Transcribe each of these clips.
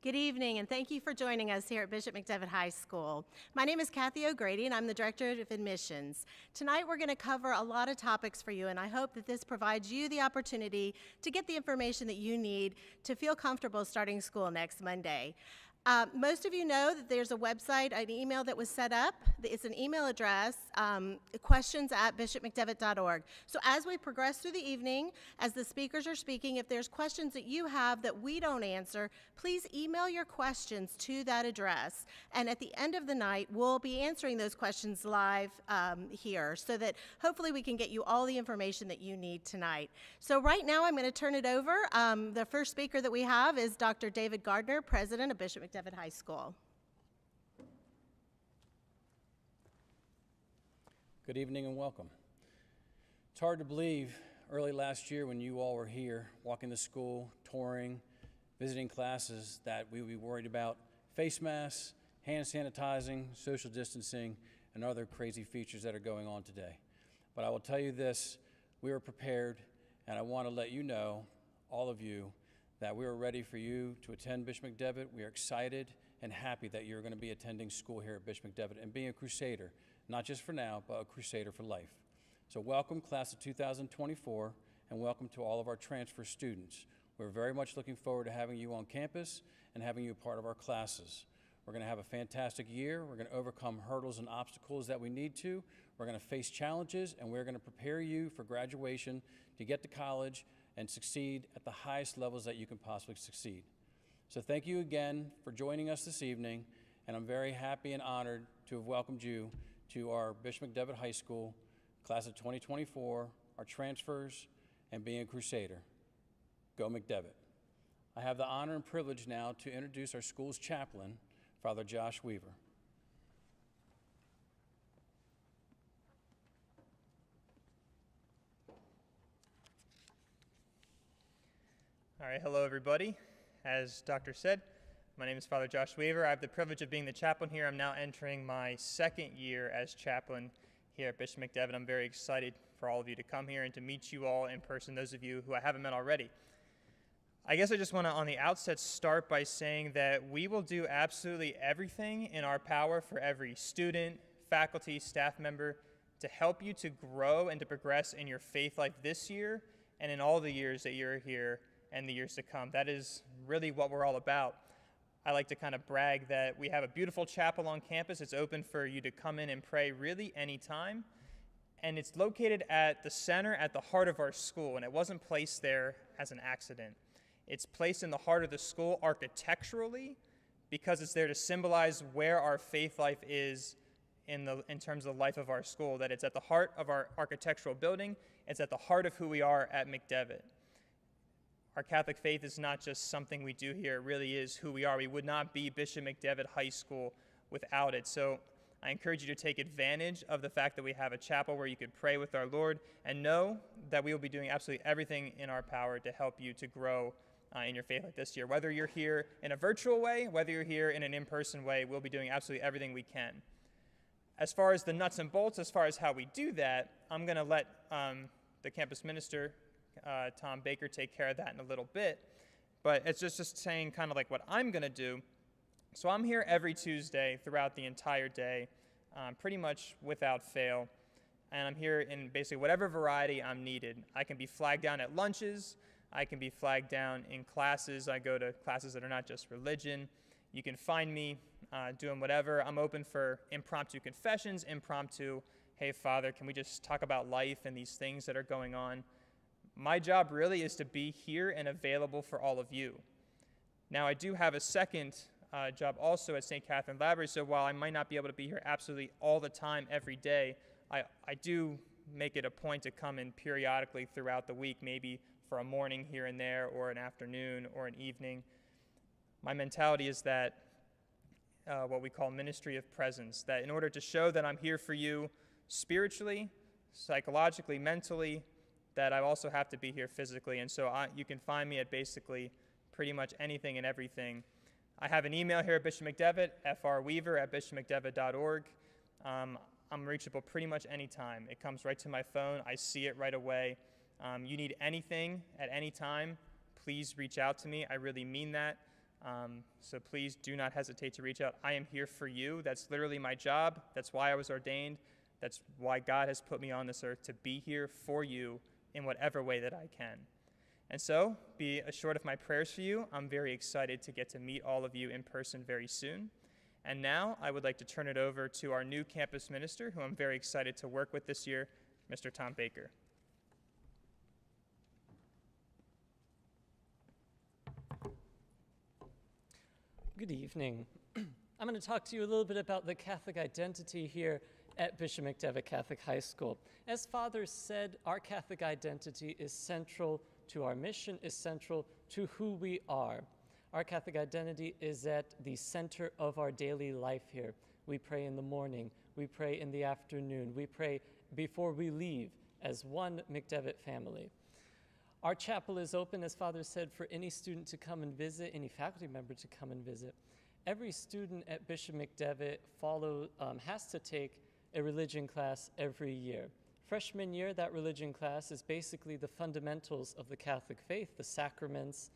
Good evening, and thank you for joining us here at Bishop McDevitt High School. My name is Kathy O'Grady, and I'm the Director of Admissions. Tonight, we're going to cover a lot of topics for you, and I hope that this provides you the opportunity to get the information that you need to feel comfortable starting school next Monday. Most of you know that there's a website, an email that was set up. It's an email address, questions@bishopmcdevitt.org. So as we progress through the evening, as the speakers are speaking, if there's questions that you have that we don't answer, please email your questions to that address. And at the end of the night, we'll be answering those questions live here so that hopefully we can get you all the information that you need tonight. So right now, I'm going to turn it over. The first speaker that we have is Dr. David Gardner, President of Bishop McDevitt High School. Good evening and welcome. It's hard to believe early last year when you all were here walking to school, touring, visiting classes, that we would be worried about face masks, hand sanitizing, social distancing, and other crazy features that are going on today. But I will tell you this, we are prepared, and I want to let you know, all of you, that we are ready for you to attend Bishop McDevitt. We are excited and happy that you're going to be attending school here at Bishop McDevitt and being a crusader, not just for now, but a crusader for life. So welcome, class of 2024, and welcome to all of our transfer students. We're very much looking forward to having you on campus and having you a part of our classes. We're going to have a fantastic year. We're going to overcome hurdles and obstacles that we need to. We're going to face challenges, and we're going to prepare you for graduation to get to college and succeed at the highest levels that you can possibly succeed. So thank you again for joining us this evening, and I'm very happy and honored to have welcomed you to our Bishop McDevitt High School, class of 2024, our transfers, and being a crusader. Go McDevitt. I have the honor and privilege now to introduce our school's chaplain, Father Josh Weaver. All right, hello everybody. As Doctor said, my name is Father Josh Weaver. I have the privilege of being the chaplain here. I'm now entering my second year as chaplain here at Bishop McDevitt. I'm very excited for all of you to come here and to meet you all in person, those of you who I haven't met already. I guess I just want to, on the outset, start by saying that we will do absolutely everything in our power for every student, faculty, staff member to help you to grow and to progress in your faith life this year and in all the years that you're here and the years to come. That is really what we're all about. I like to kind of brag that we have a beautiful chapel on campus. It's open for you to come in and pray really anytime. And it's located at the center, at the heart of our school, and it wasn't placed there as an accident. It's placed in the heart of the school architecturally because it's there to symbolize where our faith life is in terms of the life of our school, that it's at the heart of our architectural building. It's at the heart of who we are at McDevitt. Our Catholic faith is not just something we do here. It really is who we are. We would not be Bishop McDevitt High School without it. So I encourage you to take advantage of the fact that we have a chapel where you could pray with our Lord, and know that we will be doing absolutely everything in our power to help you to grow in your faith like this year. Whether you're here in a virtual way, whether you're here in an in-person way, we'll be doing absolutely everything we can. As far as the nuts and bolts, as far as how we do that, I'm going to let the campus minister, Tom Baker, take care of that in a little bit. But it's just saying kind of like what I'm going to do. So I'm here every Tuesday throughout the entire day, pretty much without fail. And I'm here in basically whatever variety I'm needed. I can be flagged down at lunches. I can be flagged down in classes. I go to classes that are not just religion. You can find me doing whatever. I'm open for impromptu confessions, impromptu, hey, Father, can we just talk about life and these things that are going on? My job really is to be here and available for all of you. Now, I do have a second job also at St. Catherine Library, so while I might not be able to be here absolutely all the time every day, I do make it a point to come in periodically throughout the week, maybe for a morning here and there, or an afternoon, or an evening. My mentality is that what we call ministry of presence, that in order to show that I'm here for you spiritually, psychologically, mentally, that I also have to be here physically. And so you can find me at basically pretty much anything and everything. I have an email here at Bishop McDevitt, frweaver@bishopmcdevitt.org. I'm reachable pretty much anytime. It comes right to my phone. I see it right away. You need anything at any time, please reach out to me. I really mean that. So please do not hesitate to reach out. I am here for you. That's literally my job. That's why I was ordained. That's why God has put me on this earth, to be here for you in whatever way that I can. And so, be assured of my prayers for you. I'm very excited to get to meet all of you in person very soon. And now, I would like to turn it over to our new campus minister, who I'm very excited to work with this year, Mr. Tom Baker. Good evening. I'm going to talk to you a little bit about the Catholic identity here at Bishop McDevitt Catholic High School. As Father said, our Catholic identity is central to our mission, is central to who we are. Our Catholic identity is at the center of our daily life here. We pray in the morning, we pray in the afternoon, we pray before we leave as one McDevitt family. Our chapel is open, as Father said, for any student to come and visit, any faculty member to come and visit. Every student at Bishop McDevitt has to take a religion class every year. Freshman year, that religion class is basically the fundamentals of the Catholic faith, the sacraments,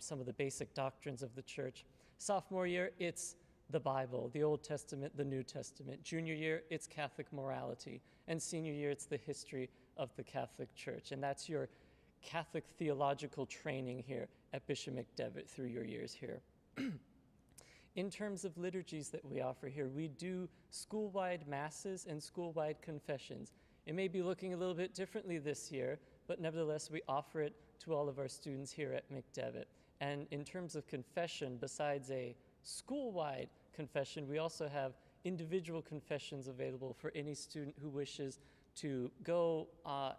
some of the basic doctrines of the church. Sophomore year, it's the Bible, the Old Testament, the New Testament. Junior year, it's Catholic morality. And senior year, it's the history of the Catholic Church. And that's your Catholic theological training here at Bishop McDevitt through your years here. In terms of liturgies that we offer here, we do school-wide masses and school-wide confessions. It may be looking a little bit differently this year, but nevertheless, we offer it to all of our students here at McDevitt. And in terms of confession, besides a school-wide confession, we also have individual confessions available for any student who wishes to go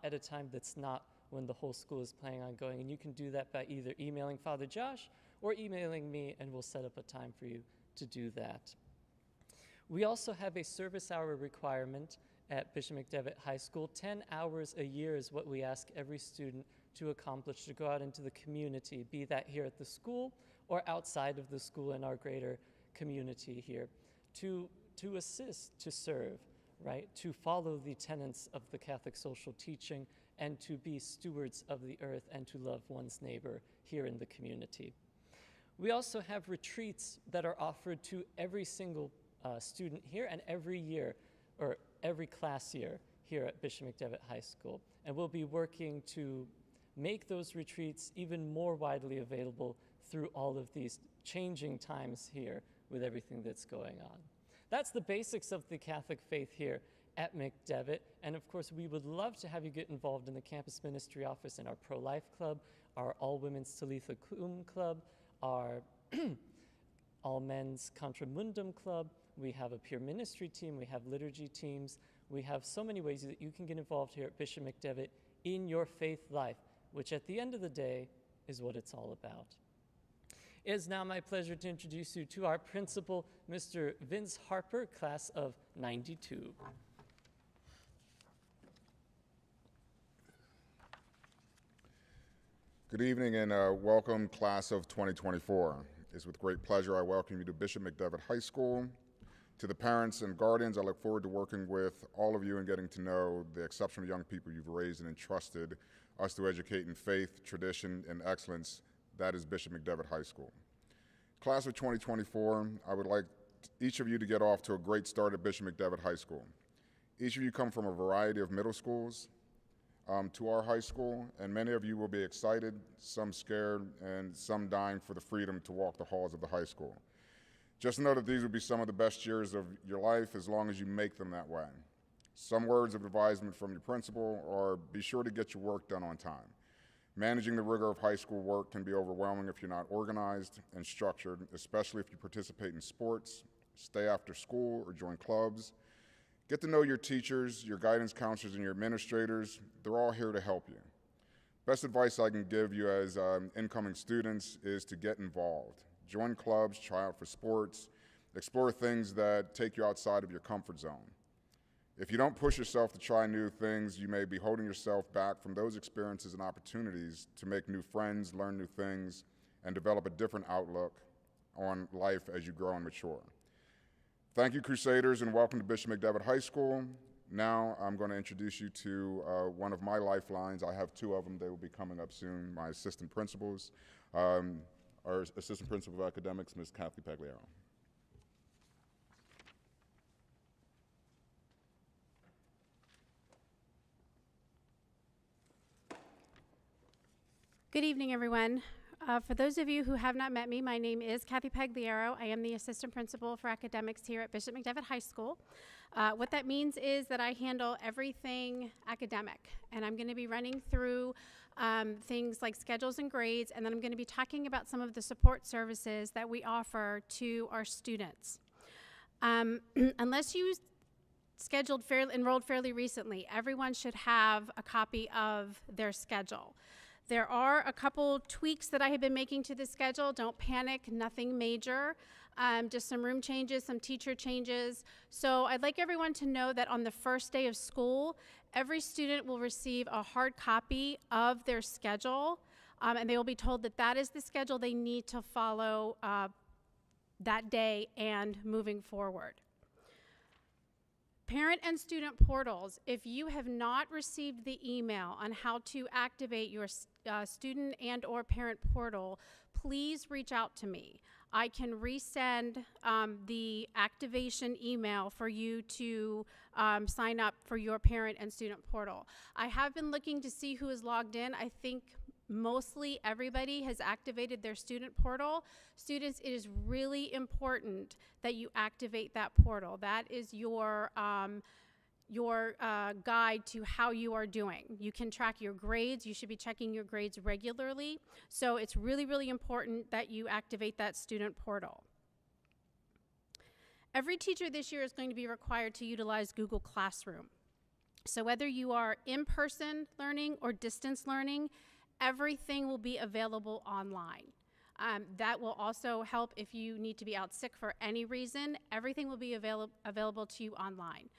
at a time that's not when the whole school is planning on going. And you can do that by either emailing Father Josh or emailing me, and we'll set up a time for you to do that. We also have a service hour requirement at Bishop McDevitt High School. 10 hours a year is what we ask every student to accomplish, to go out into the community, be that here at the school or outside of the school in our greater community here, to assist, to serve, right? To follow the tenets of the Catholic social teaching and to be stewards of the earth and to love one's neighbor here in the community. We also have retreats that are offered to every single student here and every year, or every class year here at Bishop McDevitt High School. And we'll be working to make those retreats even more widely available through all of these changing times here with everything that's going on. That's the basics of the Catholic faith here at McDevitt. And of course, we would love to have you get involved in the campus ministry office in our pro-life club, our all-women's Talitha Cum club, our all-men's Contra Mundum club. We have a peer ministry team, we have liturgy teams. We have so many ways that you can get involved here at Bishop McDevitt in your faith life, which at the end of the day is what it's all about. It is now my pleasure to introduce you to our principal, Mr. Vince Harper, class of '92. Good evening and welcome, class of 2024. It's with great pleasure I welcome you to Bishop McDevitt High School. To the parents and guardians, I look forward to working with all of you and getting to know the exceptional young people you've raised and entrusted us to educate in faith, tradition, and excellence. That is Bishop McDevitt High School. Class of 2024, I would like each of you to get off to a great start at Bishop McDevitt High School. Each of you come from a variety of middle schools to our high school, and many of you will be excited, some scared, and some dying for the freedom to walk the halls of the high school. Just know that these will be some of the best years of your life as long as you make them that way. Some words of advisement from your principal are be sure to get your work done on time. Managing the rigor of high school work can be overwhelming if you're not organized and structured, especially if you participate in sports, stay after school, or join clubs. Get to know your teachers, your guidance counselors, and your administrators. They're all here to help you. Best advice I can give you as incoming students is to get involved. Join clubs, try out for sports, explore things that take you outside of your comfort zone. If you don't push yourself to try new things, you may be holding yourself back from those experiences and opportunities to make new friends, learn new things, and develop a different outlook on life as you grow and mature. Thank you, Crusaders, and welcome to Bishop McDevitt High School. Now I'm going to introduce you to one of my lifelines. I have two of them. They will be coming up soon, my assistant principals. our Assistant Principal of Academics, Ms. Kathy Pagliaro. Good evening, everyone. For those of you who have not met me, my name is Kathy Pagliaro. I am the Assistant Principal for Academics here at Bishop McDevitt High School. What that means is that I handle everything academic, and I'm going to be running through things like schedules and grades, and then I'm going to be talking about some of the support services that we offer to our students. Unless you enrolled fairly recently, everyone should have a copy of their schedule. There are a couple tweaks that I have been making to the schedule. Don't panic, nothing major. Just some room changes, some teacher changes. So I'd like everyone to know that on the first day of school, every student will receive a hard copy of their schedule, and they will be told that that is the schedule they need to follow that day and moving forward. Parent and student portals. If you have not received the email on how to activate your student and or parent portal, please reach out to me. I can resend the activation email for you to sign up for your parent and student portal. I have been looking to see who is logged in. I think mostly everybody has activated their student portal. Students, it is really important that you activate that portal. That is your guide to how you are doing. You can track your grades. You should be checking your grades regularly. So it's really, really important that you activate that student portal. Every teacher this year is going to be required to utilize Google Classroom. So whether you are in-person learning or distance learning, everything will be available online. That will also help if you need to be out sick for any reason. Everything will be available to you online.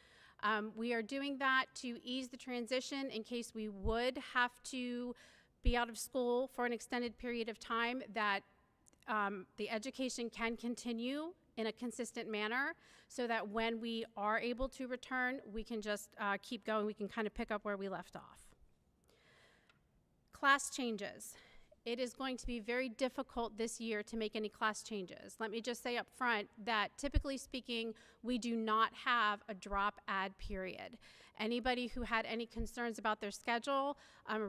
We are doing that to ease the transition in case we would have to be out of school for an extended period of time, that the education can continue in a consistent manner so that when we are able to return, we can just keep going. We can kind of pick up where we left off. Class changes. It is going to be very difficult this year to make any class changes. Let me just say up front that typically speaking, we do not have a drop add period. Anybody who had any concerns about their schedule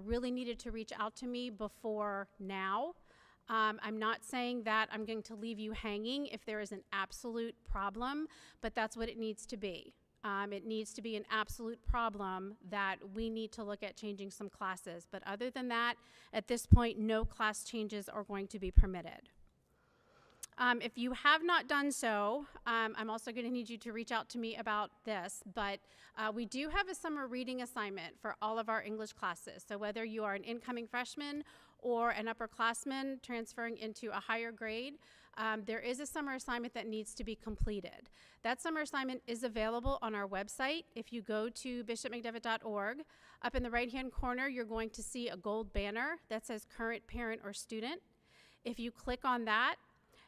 really needed to reach out to me before now. I'm not saying that I'm going to leave you hanging if there is an absolute problem, but that's what it needs to be. It needs to be an absolute problem that we need to look at changing some classes. But other than that, at this point, no class changes are going to be permitted. If you have not done so, I'm also going to need you to reach out to me about this, but we do have a summer reading assignment for all of our English classes. So whether you are an incoming freshman or an upperclassman transferring into a higher grade, there is a summer assignment that needs to be completed. That summer assignment is available on our website. If you go to bishopmcdevitt.org, up in the right-hand corner, you're going to see a gold banner that says current parent or student. If you click on that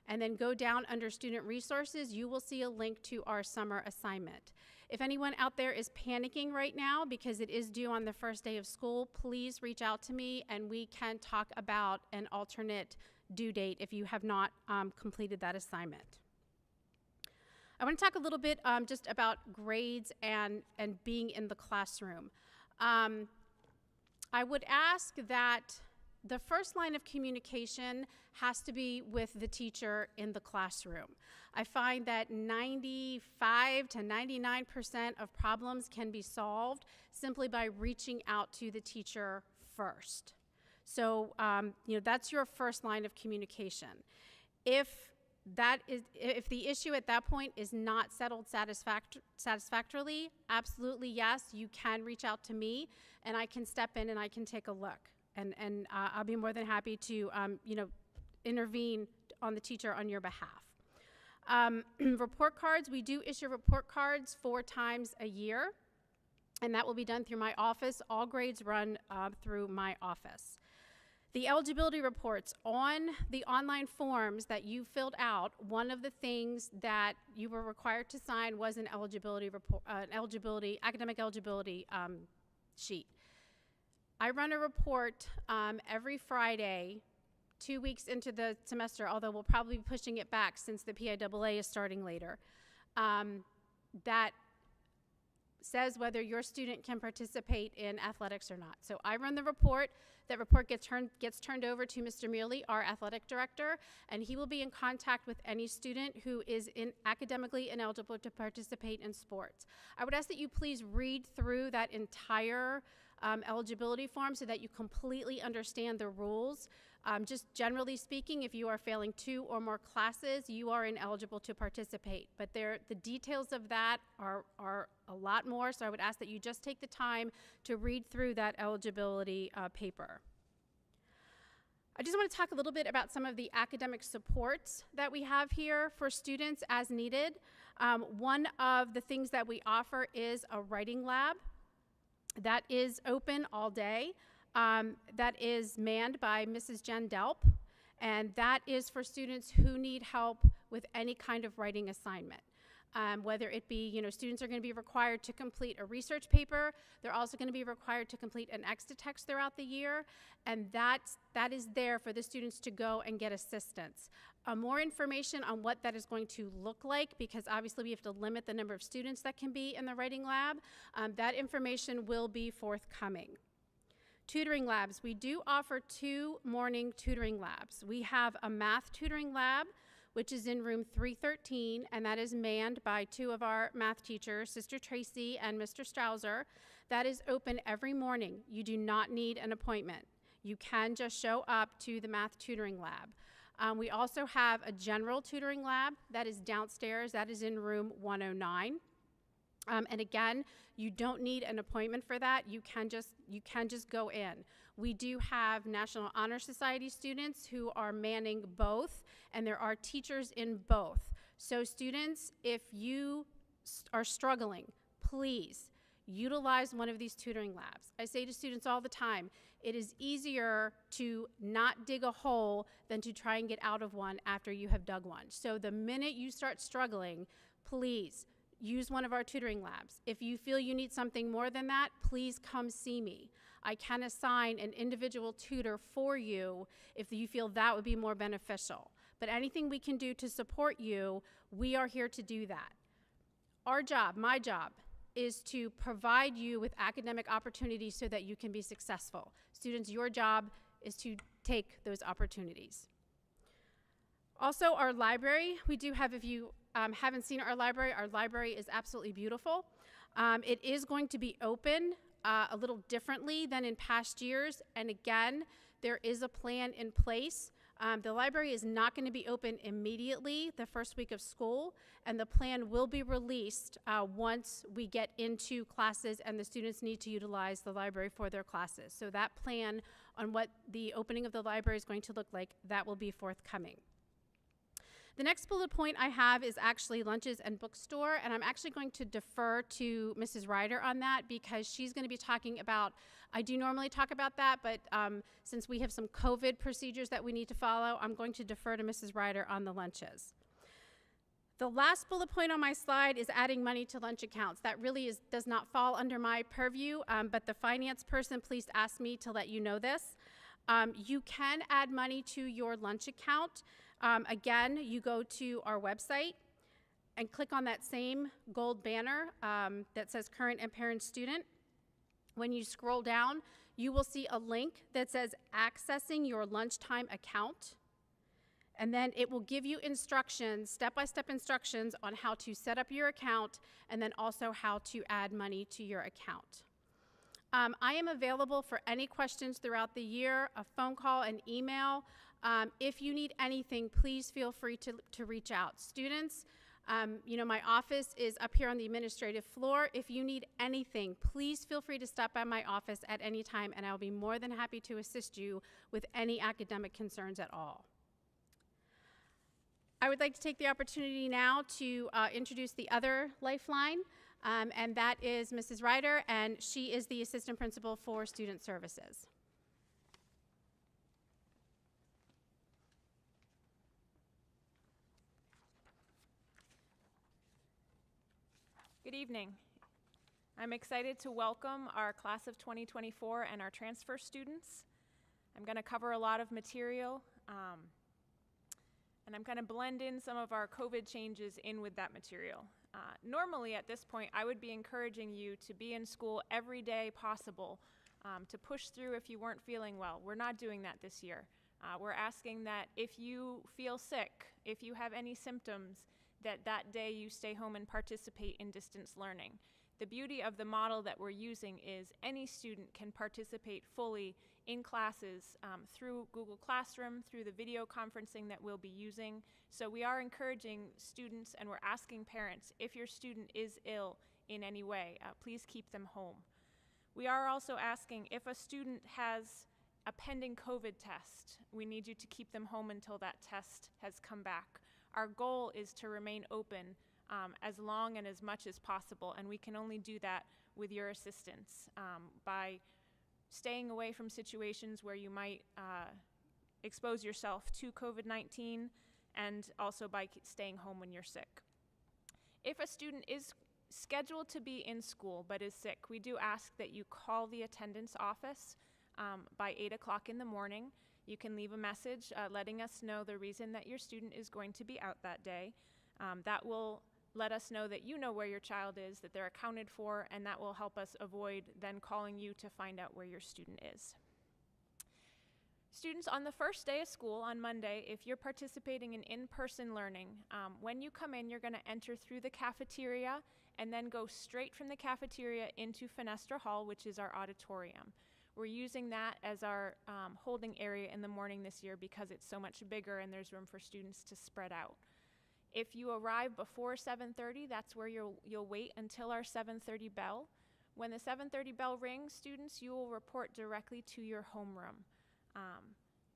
and then go down under student resources, you will see a link to our summer assignment. If anyone out there is panicking right now because it is due on the first day of school, please reach out to me and we can talk about an alternate due date if you have not completed that assignment. I want to talk a little bit just about grades and being in the classroom. I would ask that the first line of communication has to be with the teacher in the classroom. I find that 95 to 99% of problems can be solved simply by reaching out to the teacher first. So, that's your first line of communication. If the issue at that point is not settled satisfactorily, absolutely yes, you can reach out to me and I can step in and I can take a look. And I'll be more than happy to, intervene on the teacher on your behalf. Report cards, we do issue report cards 4 times a year, and that will be done through my office. All grades run through my office. The eligibility reports on the online forms that you filled out, one of the things that you were required to sign was an eligibility report, academic eligibility sheet. I run a report every Friday 2 weeks into the semester, although we'll probably be pushing it back since the PIAA is starting later, that says whether your student can participate in athletics or not. So I run the report. That report gets turned over to Mr. Mealy, our athletic director, and he will be in contact with any student who is academically ineligible to participate in sports. I would ask that you please read through that entire eligibility form so that you completely understand the rules. Just generally speaking, if you are failing 2 or more classes, you are ineligible to participate. But the details of that are a lot more, so I would ask that you just take the time to read through that eligibility paper. I just want to talk a little bit about some of the academic supports that we have here for students as needed. One of the things that we offer is a writing lab that is open all day. That is manned by Mrs. Jen Delp, and that is for students who need help with any kind of writing assignment. Whether it be, students are going to be required to complete a research paper, they're also going to be required to complete an X-to-Text throughout the year, and that is there for the students to go and get assistance. More information on what that is going to look like, because obviously we have to limit the number of students that can be in the writing lab, that information will be forthcoming. Tutoring labs. We do offer 2 morning tutoring labs. We have a math tutoring lab, which is in room 313, and that is manned by 2 of our math teachers, Sister Tracy and Mr. Strouser. That is open every morning. You do not need an appointment. You can just show up to the math tutoring lab. We also have a general tutoring lab that is downstairs. That is in room 109. And again, you don't need an appointment for that. You can just go in. We do have National Honor Society students who are manning both, and there are teachers in both. So students, if you are struggling, please utilize one of these tutoring labs. I say to students all the time, it is easier to not dig a hole than to try and get out of one after you have dug one. So the minute you start struggling, please use one of our tutoring labs. If you feel you need something more than that, please come see me. I can assign an individual tutor for you if you feel that would be more beneficial. But anything we can do to support you, we are here to do that. Our job, my job, is to provide you with academic opportunities so that you can be successful. Students, your job is to take those opportunities. Also, our library, we do have, if you haven't seen our library is absolutely beautiful. It is going to be open a little differently than in past years, and again, there is a plan in place. The library is not going to be open immediately the first week of school, and the plan will be released once we get into classes and the students need to utilize the library for their classes. So that plan on what the opening of the library is going to look like, that will be forthcoming. The next bullet point I have is actually lunches and bookstore, and I'm actually going to defer to Mrs. Ryder on that because she's going to be talking about, I do normally talk about that, but since we have some COVID procedures that we need to follow, I'm going to defer to Mrs. Ryder on the lunches. The last bullet point on my slide is adding money to lunch accounts. That really does not fall under my purview, but the finance person please asked me to let you know this. You can add money to your lunch account. Again, you go to our website and click on that same gold banner that says current and parent student. When you scroll down, you will see a link that says accessing your lunchtime account. And then it will give you instructions, step-by-step instructions on how to set up your account and then also how to add money to your account. I am available for any questions throughout the year, a phone call, an email. If you need anything, please feel free to reach out. Students, my office is up here on the administrative floor. If you need anything, please feel free to stop by my office at any time, and I'll be more than happy to assist you with any academic concerns at all. I would like to take the opportunity now to introduce the other lifeline, and that is Mrs. Ryder, and she is the Assistant Principal for Student Services. Good evening. I'm excited to welcome our class of 2024 and our transfer students. I'm going to cover a lot of material, and I'm going to blend in some of our COVID changes in with that material. Normally at this point, I would be encouraging you to be in school every day possible, to push through if you weren't feeling well. We're not doing that this year. We're asking that if you feel sick, if you have any symptoms, that day you stay home and participate in distance learning. The beauty of the model that we're using is any student can participate fully in classes through Google Classroom, through the video conferencing that we'll be using. So we are encouraging students, and we're asking parents, if your student is ill in any way, please keep them home. We are also asking if a student has a pending COVID test, we need you to keep them home until that test has come back. Our goal is to remain open as long and as much as possible, and we can only do that with your assistance by staying away from situations where you might expose yourself to COVID-19, and also by staying home when you're sick. If a student is scheduled to be in school but is sick, we do ask that you call the attendance office by 8 o'clock in the morning. You can leave a message letting us know the reason that your student is going to be out that day. That will let us know that you know where your child is, that they're accounted for, and that will help us avoid then calling you to find out where your student is. Students, on the first day of school, on Monday, if you're participating in in-person learning, when you come in, you're going to enter through the cafeteria and then go straight from the cafeteria into Fenestra Hall, which is our auditorium. We're using that as our holding area in the morning this year because it's so much bigger and there's room for students to spread out. If you arrive before 7:30, that's where you'll wait until our 7:30 bell. When the 7:30 bell rings, students, you will report directly to your homeroom.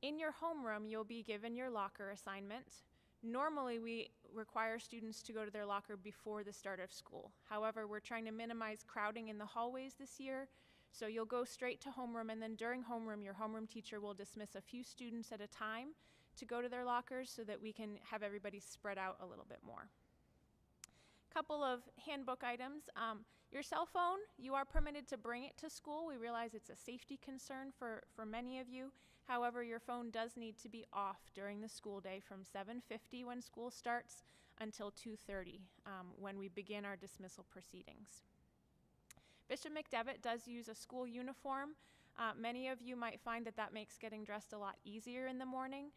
In your homeroom, you'll be given your locker assignment. Normally, we require students to go to their locker before the start of school. However, we're trying to minimize crowding in the hallways this year, so you'll go straight to homeroom, and then during homeroom, your homeroom teacher will dismiss a few students at a time to go to their lockers so that we can have everybody spread out a little bit more. Couple of handbook items. Your cell phone, you are permitted to bring it to school. We realize it's a safety concern for many of you. However, your phone does need to be off during the school day from 7:50 when school starts until 2:30 when we begin our dismissal proceedings. Bishop McDevitt does use a school uniform. Many of you might find that makes getting dressed a lot easier in the morning.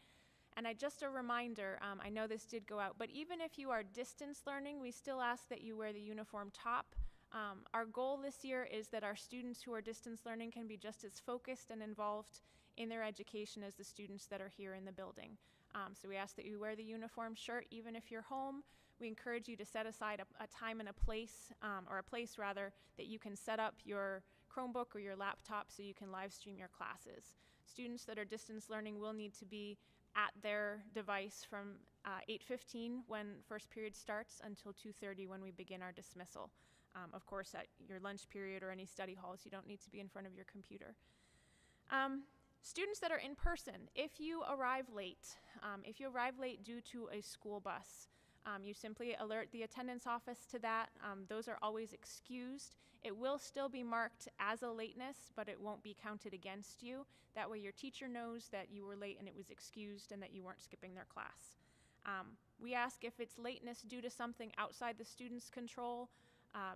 And just a reminder, I know this did go out, but even if you are distance learning, we still ask that you wear the uniform top. Our goal this year is that our students who are distance learning can be just as focused and involved in their education as the students that are here in the building. So we ask that you wear the uniform shirt even if you're home. We encourage you to set aside a time and a place, that you can set up your Chromebook or your laptop so you can live stream your classes. Students that are distance learning will need to be at their device from 8:15 when first period starts until 2:30 when we begin our dismissal. Of course, at your lunch period or any study halls, you don't need to be in front of your computer. Students that are in person, if you arrive late due to a school bus, you simply alert the attendance office to that. Those are always excused. It will still be marked as a lateness, but it won't be counted against you. That way your teacher knows that you were late and it was excused and that you weren't skipping their class. We ask if it's lateness due to something outside the student's control.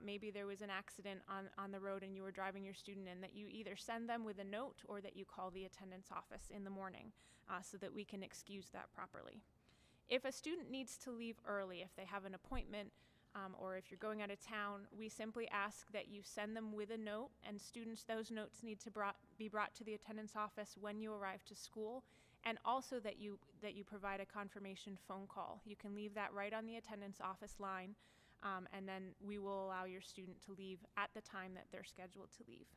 Maybe there was an accident on the road and you were driving your student in, that you either send them with a note or that you call the attendance office in the morning so that we can excuse that properly. If a student needs to leave early, if they have an appointment or if you're going out of town, we simply ask that you send them with a note, and students, those notes need to be brought to the attendance office when you arrive to school, and also that you provide a confirmation phone call. You can leave that right on the attendance office line, and then we will allow your student to leave at the time that they're scheduled to leave.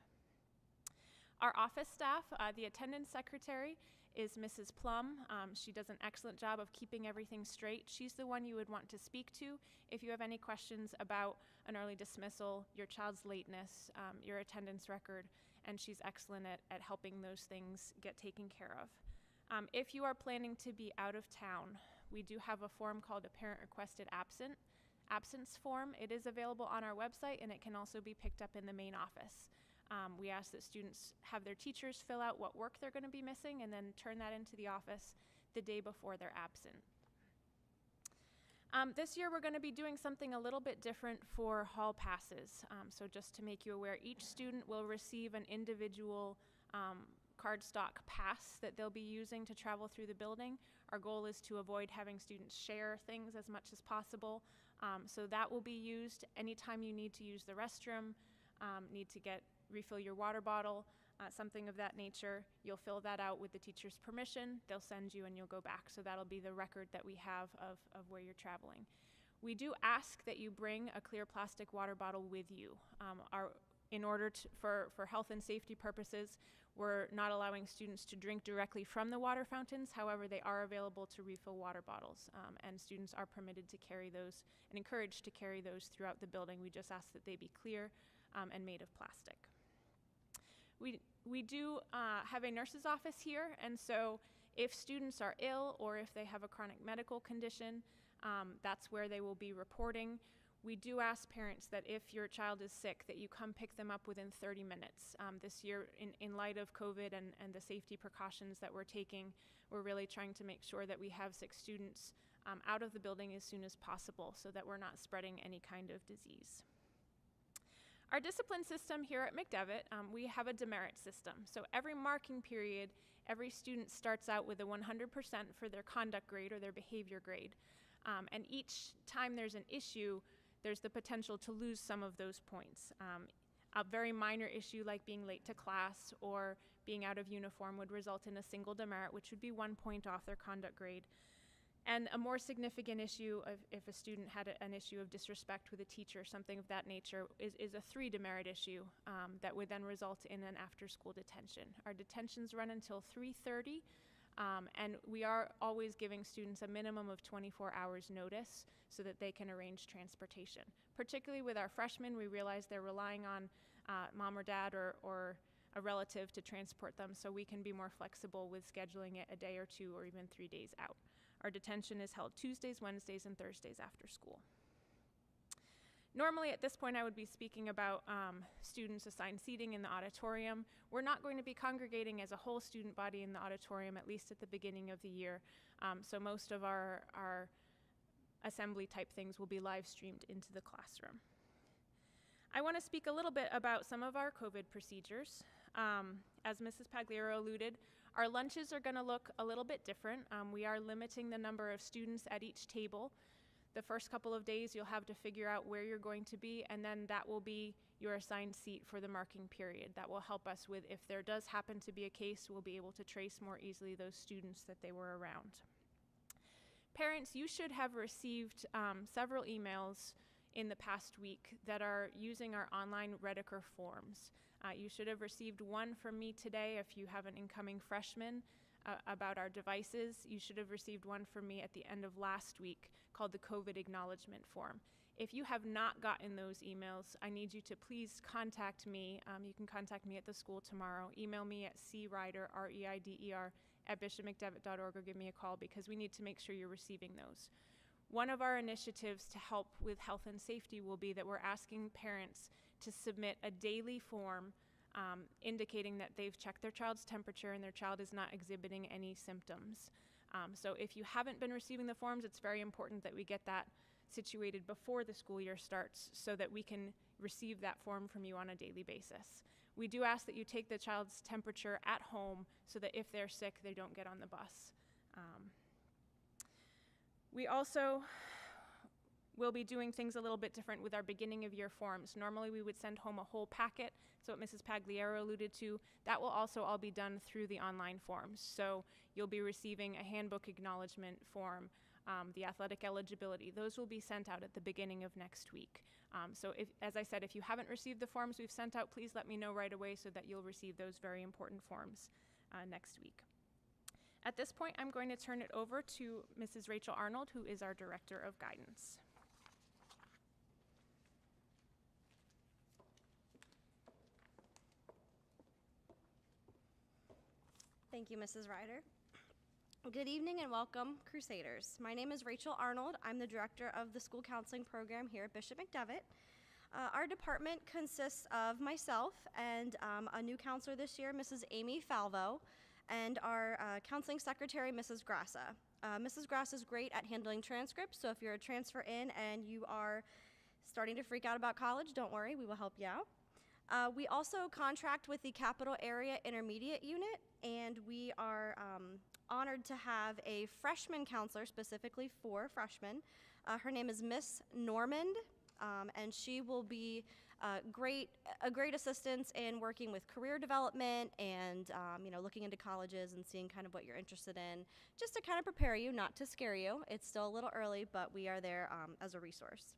Our office staff, the attendance secretary, is Mrs. Plum. She does an excellent job of keeping everything straight. She's the one you would want to speak to if you have any questions about an early dismissal, your child's lateness, your attendance record, and she's excellent at helping those things get taken care of. If you are planning to be out of town, we do have a form called a parent requested absence form. It is available on our website, and it can also be picked up in the main office. We ask that students have their teachers fill out what work they're going to be missing and then turn that into the office the day before they're absent. This year we're going to be doing something a little bit different for hall passes. So just to make you aware, each student will receive an individual cardstock pass that they'll be using to travel through the building. Our goal is to avoid having students share things as much as possible. So that will be used anytime you need to use the restroom, need to refill your water bottle, something of that nature. You'll fill that out with the teacher's permission. They'll send you and you'll go back. So that'll be the record that we have of where you're traveling. We do ask that you bring a clear plastic water bottle with you. In order for health and safety purposes, we're not allowing students to drink directly from the water fountains. However, they are available to refill water bottles, and students are permitted to carry those and encouraged to carry those throughout the building. We just ask that they be clear and made of plastic. We do have a nurse's office here, and so if students are ill or if they have a chronic medical condition, that's where they will be reporting. We do ask parents that if your child is sick, that you come pick them up within 30 minutes. This year, in light of COVID and the safety precautions that we're taking, we're really trying to make sure that we have sick students out of the building as soon as possible so that we're not spreading any kind of disease. Our discipline system here at McDevitt, we have a demerit system. So every marking period, every student starts out with a 100% for their conduct grade or their behavior grade. And each time there's an issue, there's the potential to lose some of those points. A very minor issue like being late to class or being out of uniform would result in a single demerit, which would be 1 point off their conduct grade. And a more significant issue, if a student had an issue of disrespect with a teacher, something of that nature, is a 3 demerit issue that would then result in an after-school detention. Our detentions run until 3:30, and we are always giving students a minimum of 24 hours notice so that they can arrange transportation. Particularly with our freshmen, we realize they're relying on mom or dad or a relative to transport them, so we can be more flexible with scheduling it a day or 2 or even 3 days out. Our detention is held Tuesdays, Wednesdays, and Thursdays after school. Normally at this point I would be speaking about students assigned seating in the auditorium. We're not going to be congregating as a whole student body in the auditorium, at least at the beginning of the year. So most of our assembly type things will be live streamed into the classroom. I want to speak a little bit about some of our COVID procedures. As Mrs. Pagliaro alluded, our lunches are going to look a little bit different. We are limiting the number of students at each table. The first couple of days you'll have to figure out where you're going to be, and then that will be your assigned seat for the marking period. That will help us with, if there does happen to be a case, we'll be able to trace more easily those students that they were around. Parents, you should have received several emails in the past week that are using our online Redeker forms. You should have received one from me today if you have an incoming freshman about our devices. You should have received one from me at the end of last week called the COVID acknowledgement form. If you have not gotten those emails, I need you to please contact me. You can contact me at the school tomorrow. Email me at crider, R-E-I-D-E-R, at bishopmcdevitt.org, or give me a call because we need to make sure you're receiving those. One of our initiatives to help with health and safety will be that we're asking parents to submit a daily form indicating that they've checked their child's temperature and their child is not exhibiting any symptoms. So if you haven't been receiving the forms, it's very important that we get that situated before the school year starts so that we can receive that form from you on a daily basis. We do ask that you take the child's temperature at home so that if they're sick, they don't get on the bus. We also will be doing things a little bit different with our beginning of year forms. Normally we would send home a whole packet, so what Mrs. Pagliaro alluded to, that will also all be done through the online forms. So you'll be receiving a handbook acknowledgement form, the athletic eligibility. Those will be sent out at the beginning of next week. So as I said, if you haven't received the forms we've sent out, please let me know right away so that you'll receive those very important forms next week. At this point, I'm going to turn it over to Mrs. Rachel Arnold, who is our Director of Guidance. Thank you, Mrs. Ryder. Good evening and welcome, Crusaders. My name is Rachel Arnold. I'm the Director of the School Counseling Program here at Bishop McDevitt. Our department consists of myself and a new counselor this year, Mrs. Amy Falvo, and our counseling secretary, Mrs. Grassa. Mrs. Grassa is great at handling transcripts, so if you're a transfer in and you are starting to freak out about college, don't worry, we will help you out. We also contract with the Capital Area Intermediate Unit, and we are honored to have a freshman counselor specifically for freshmen. Her name is Miss Normand. And she will be a great assistance in working with career development and looking into colleges and seeing kind of what you're interested in, just to kind of prepare you, not to scare you. It's still a little early, but we are there as a resource.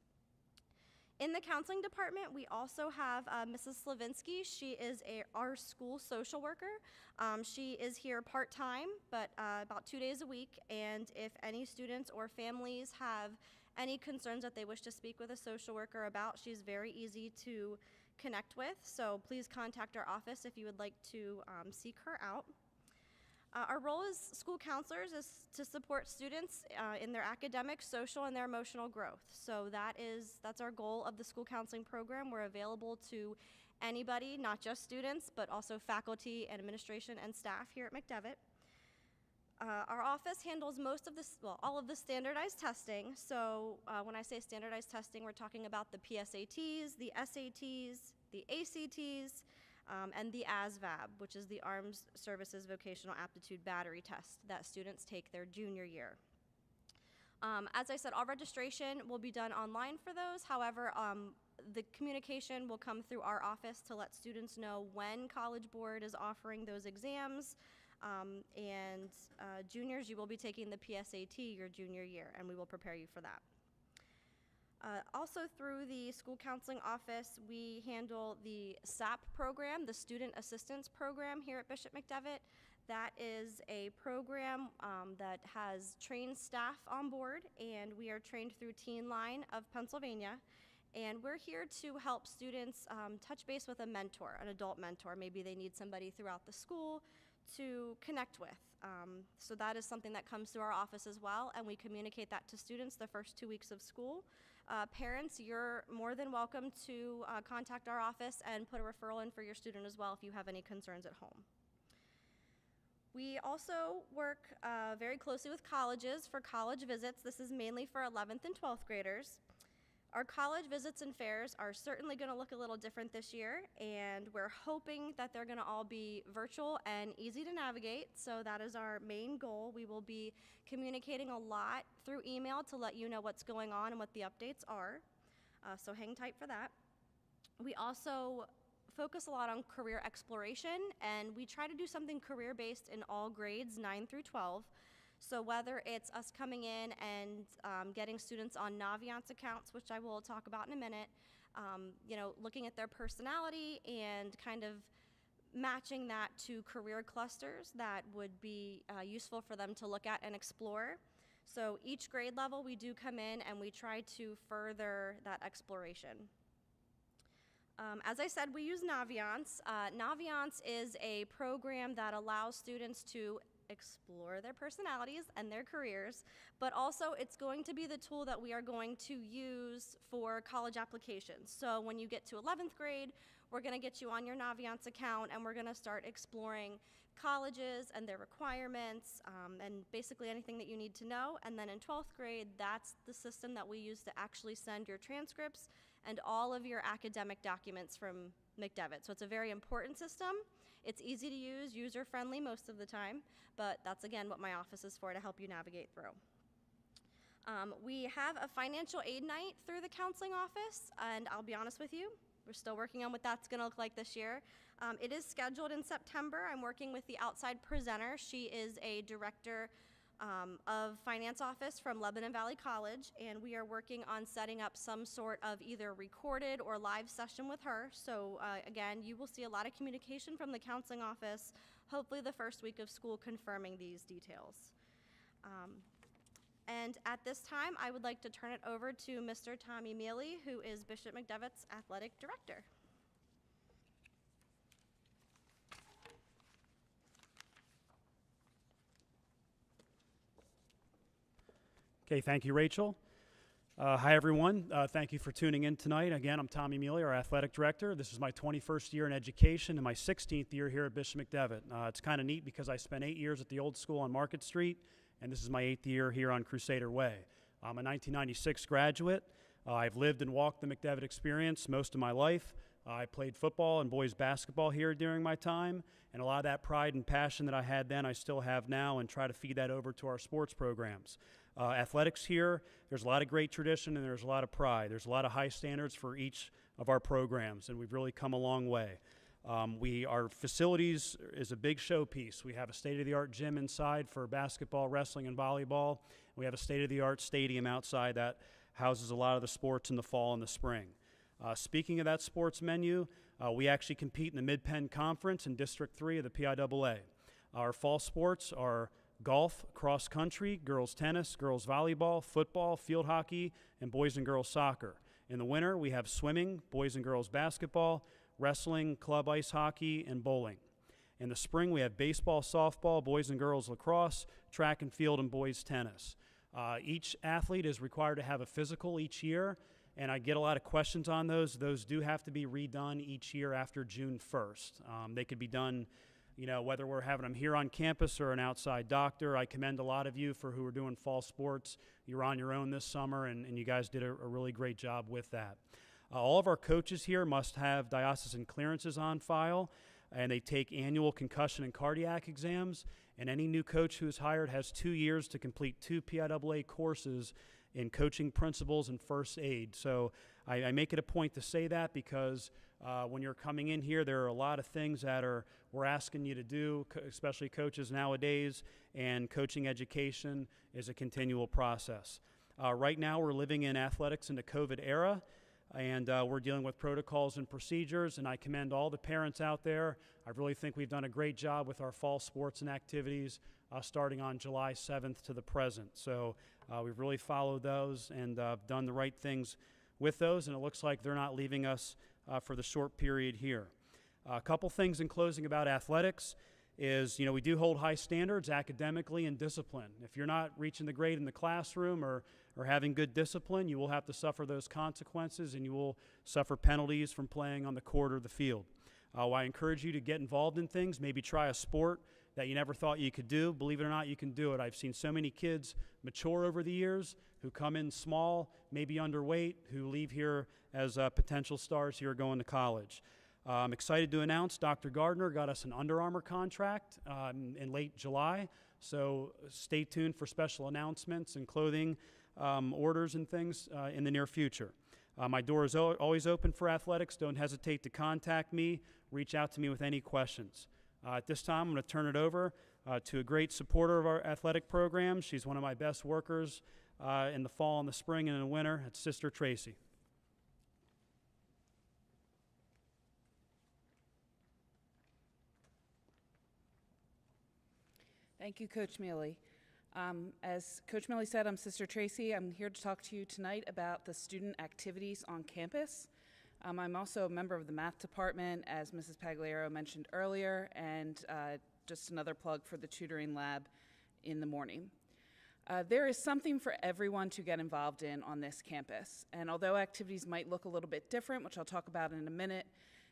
In the counseling department, we also have Mrs. Slavinsky. She is our school social worker. She is here part-time, but about 2 days a week, and if any students or families have any concerns that they wish to speak with a social worker about, she's very easy to connect with, so please contact our office if you would like to seek her out. Our role as school counselors is to support students in their academic, social, and their emotional growth. So that's our goal of the school counseling program. We're available to anybody, not just students, but also faculty and administration and staff here at McDevitt. Our office handles all of the standardized testing. So when I say standardized testing, we're talking about the PSATs, the SATs, the ACTs, and the ASVAB, which is the Armed Services Vocational Aptitude Battery Test that students take their junior year. As I said, all registration will be done online for those. However, the communication will come through our office to let students know when College Board is offering those exams. And juniors, you will be taking the PSAT your junior year, and we will prepare you for that. Also through the school counseling office, we handle the SAP program, the Student Assistance Program here at Bishop McDevitt. That is a program that has trained staff on board, and we are trained through Teen Line of Pennsylvania. And we're here to help students touch base with a mentor, an adult mentor. Maybe they need somebody throughout the school to connect with. So that is something that comes through our office as well, and we communicate that to students the first 2 weeks of school. Parents, you're more than welcome to contact our office and put a referral in for your student as well if you have any concerns at home. We also work very closely with colleges for college visits. This is mainly for 11th and 12th graders. Our college visits and fairs are certainly going to look a little different this year, and we're hoping that they're going to all be virtual and easy to navigate, so that is our main goal. We will be communicating a lot through email to let you know what's going on and what the updates are, so hang tight for that. We also focus a lot on career exploration, and we try to do something career-based in all grades 9 through 12. So whether it's us coming in and getting students on Naviance accounts, which I will talk about in a minute, looking at their personality and kind of matching that to career clusters that would be useful for them to look at and explore. So each grade level we do come in and we try to further that exploration. As I said, we use Naviance. Naviance is a program that allows students to explore their personalities and their careers, but also it's going to be the tool that we are going to use for college applications. So when you get to 11th grade, we're going to get you on your Naviance account and we're going to start exploring colleges and their requirements and basically anything that you need to know. And then in 12th grade, that's the system that we use to actually send your transcripts and all of your academic documents from McDevitt. So it's a very important system. It's easy to use, user-friendly most of the time, but that's again what my office is for, to help you navigate through. We have a financial aid night through the counseling office, and I'll be honest with you, we're still working on what that's gonna look like this year. It is scheduled in September. I'm working with the outside presenter. She is a director of finance office from Lebanon Valley College, and we are working on setting up some sort of either recorded or live session with her. So again, you will see a lot of communication from the counseling office, hopefully the first week of school, confirming these details. And at this time, I would like to turn it over to Mr. Tommy Mealy, who is Bishop McDevitt's athletic director. Okay, thank you, Rachel. Hi, everyone. Thank you for tuning in tonight. Again, I'm Tommy Mealy, our athletic director. This is my 21st year in education and my 16th year here at Bishop McDevitt. It's kind of neat because I spent 8 years at the old school on Market Street, and this is my 8th year here on Crusader Way. I'm a 1996 graduate. I've lived and walked the McDevitt experience most of my life. I played football and boys basketball here during my time, and a lot of that pride and passion that I had then I still have now, and try to feed that over to our sports programs. Athletics here, there's a lot of great tradition and there's a lot of pride. There's a lot of high standards for each of our programs, and we've really come a long way. Our facilities is a big showpiece. We have a state-of-the-art gym inside for basketball, wrestling, and volleyball. We have a state-of-the-art stadium outside that houses a lot of the sports in the fall and the spring. Speaking of that sports menu, we actually compete in the Mid-Penn Conference in District 3 of the PIAA. Our fall sports are golf, cross country, girls tennis, girls volleyball, football, field hockey, and boys and girls soccer. In the winter, we have swimming, boys and girls basketball, wrestling, club ice hockey, and bowling. In the spring, we have baseball, softball, boys and girls lacrosse, track and field, and boys tennis. Each athlete is required to have a physical each year, and I get a lot of questions on those. Those do have to be redone each year after June 1st. They could be done, whether we're having them here on campus or an outside doctor. I commend a lot of you for who are doing fall sports. You're on your own this summer, and you guys did a really great job with that. All of our coaches here must have diocesan clearances on file, and they take annual concussion and cardiac exams, and any new coach who is hired has 2 years to complete 2 PIAA courses in coaching principles and first aid. So I make it a point to say that because when you're coming in here, there are a lot of things that we're asking you to do, especially coaches nowadays, and coaching education is a continual process. Right now, we're living in athletics in the COVID era, and we're dealing with protocols and procedures, and I commend all the parents out there. I really think we've done a great job with our fall sports and activities starting on July 7th to the present. So we've really followed those and done the right things with those, and it looks like they're not leaving us for the short period here. A couple things in closing about athletics is, we do hold high standards academically and discipline. If you're not reaching the grade in the classroom or having good discipline, you will have to suffer those consequences, and you will suffer penalties from playing on the court or the field. I encourage you to get involved in things, maybe try a sport that you never thought you could do. Believe it or not, you can do it. I've seen so many kids mature over the years who come in small, maybe underweight, who leave here as potential stars here going to college. I'm excited to announce Dr. Gardner got us an Under Armour contract in late July, so stay tuned for special announcements and clothing orders and things in the near future. My door is always open for athletics. Don't hesitate to contact me. Reach out to me with any questions. At this time, I'm going to turn it over to a great supporter of our athletic program. She's one of my best workers in the fall and the spring and in the winter. It's Sister Tracy. Thank you, Coach Mealy. As Coach Mealy said, I'm Sister Tracy. I'm here to talk to you tonight about the student activities on campus. I'm also a member of the math department, as Mrs. Pagliaro mentioned earlier, and just another plug for the tutoring lab in the morning. There is something for everyone to get involved in on this campus, and although activities might look a little bit different, which I'll talk about in a minute,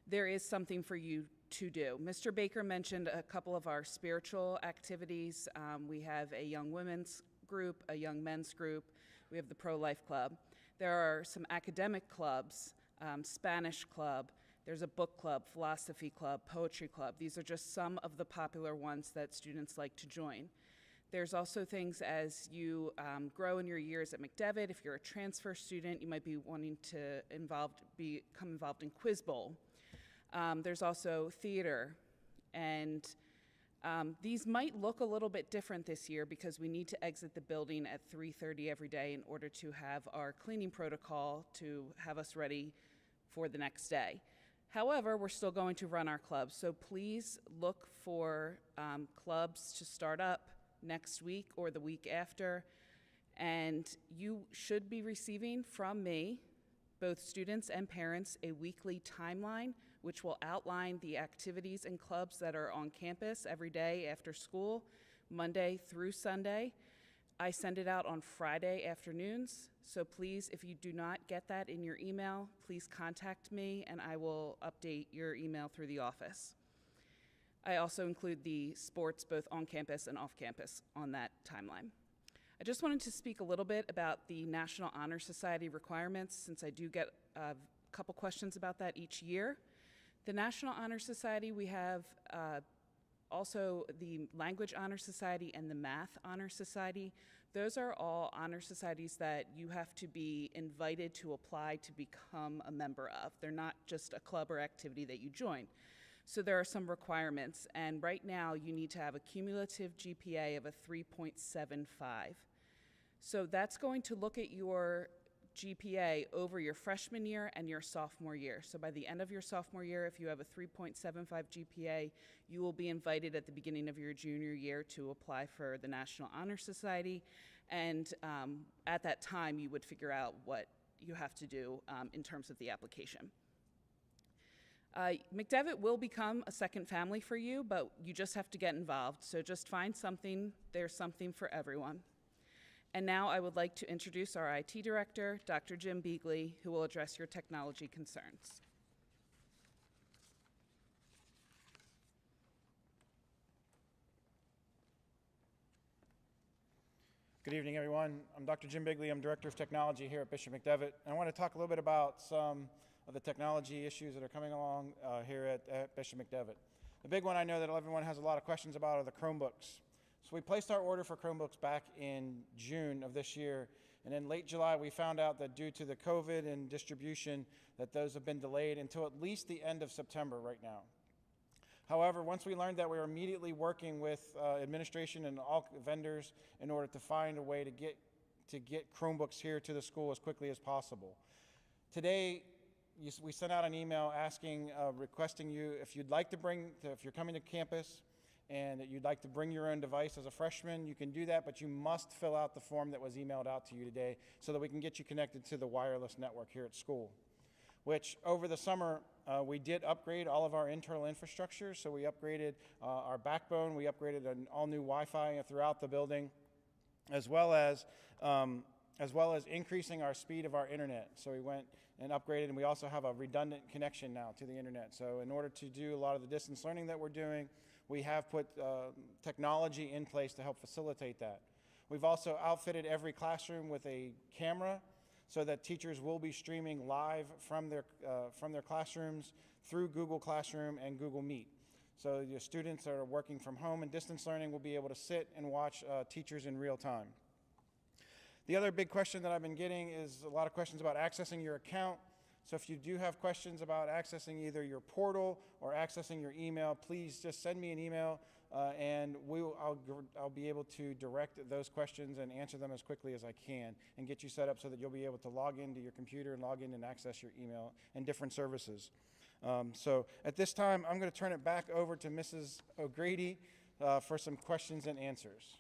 there is something for you to do. Mr. Baker mentioned a couple of our spiritual activities. We have a young women's group, a young men's group. We have the Pro-Life Club. There are some academic clubs, Spanish club, there's a book club, philosophy club, poetry club. These are just some of the popular ones that students like to join. There's also things as you grow in your years at McDevitt. If you're a transfer student, you might be wanting to become involved in Quiz Bowl. There's also theater, and these might look a little bit different this year because we need to exit the building at 3:30 every day in order to have our cleaning protocol to have us ready for the next day. However, we're still going to run our clubs, so please look for clubs to start up next week or the week after, and you should be receiving from me, both students and parents, a weekly timeline which will outline the activities and clubs that are on campus every day after school, Monday through Sunday. I send it out on Friday afternoons, so please, if you do not get that in your email, please contact me and I will update your email through the office. I also include the sports both on campus and off campus on that timeline. I just wanted to speak a little bit about the National Honor Society requirements, since I do get a couple questions about that each year. The National Honor Society, we have also the Language Honor Society and the Math Honor Society. Those are all honor societies that you have to be invited to apply to become a member of. They're not just a club or activity that you join. So there are some requirements, and right now you need to have a cumulative GPA of a 3.75. So that's going to look at your GPA over your freshman year and your sophomore year. So by the end of your sophomore year, if you have a 3.75 GPA, you will be invited at the beginning of your junior year to apply for the National Honor Society. And at that time, you would figure out what you have to do in terms of the application. McDevitt will become a second family for you, but you just have to get involved. So just find something. There's something for everyone. And now I would like to introduce our IT director, Dr. Jim Beagley, who will address your technology concerns. Good evening, everyone. I'm Dr. Jim Bigley. I'm Director of Technology here at Bishop McDevitt. And I want to talk a little bit about some of the technology issues that are coming along here at Bishop McDevitt. The big one I know that everyone has a lot of questions about are the Chromebooks. So we placed our order for Chromebooks back in June of this year, and in late July we found out that due to the COVID and distribution that those have been delayed until at least the end of September right now. However, once we learned that, we were immediately working with administration and all vendors in order to find a way to get Chromebooks here to the school as quickly as possible. Today, we sent out an email asking, requesting you, if you'd like to if you're coming to campus and that you'd like to bring your own device as a freshman, you can do that, but you must fill out the form that was emailed out to you today so that we can get you connected to the wireless network here at school. Which over the summer, we did upgrade all of our internal infrastructure. So we upgraded our backbone, we upgraded an all-new Wi-Fi throughout the building, as well as increasing our speed of our internet. So we went and upgraded, and we also have a redundant connection now to the internet. So in order to do a lot of the distance learning that we're doing, we have put technology in place to help facilitate that. We've also outfitted every classroom with a camera so that teachers will be streaming live from their classrooms through Google Classroom and Google Meet. So your students that are working from home and distance learning will be able to sit and watch teachers in real time. The other big question that I've been getting is a lot of questions about accessing your account. So if you do have questions about accessing either your portal or accessing your email, please just send me an email and I'll be able to direct those questions and answer them as quickly as I can and get you set up so that you'll be able to log into your computer and log in and access your email and different services. So at this time, I'm going to turn it back over to Mrs. O'Grady for some questions and answers.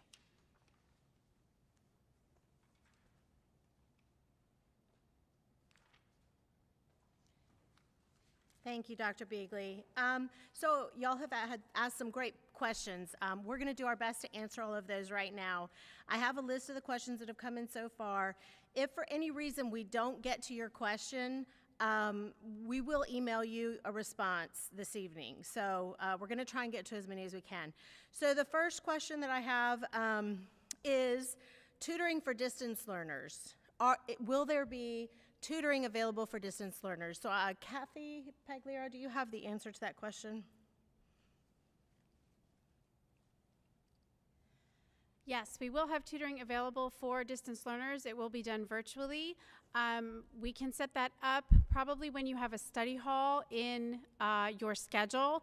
Thank you, Dr. Beagley. So y'all have asked some great questions. We're going to do our best to answer all of those right now. I have a list of the questions that have come in so far. If for any reason we don't get to your question, we will email you a response this evening. So we're going to try and get to as many as we can. So the first question that I have is tutoring for distance learners. Will there be tutoring available for distance learners? So Kathy Pagliaro, do you have the answer to that question? Yes, we will have tutoring available for distance learners. It will be done virtually. We can set that up probably when you have a study hall in your schedule.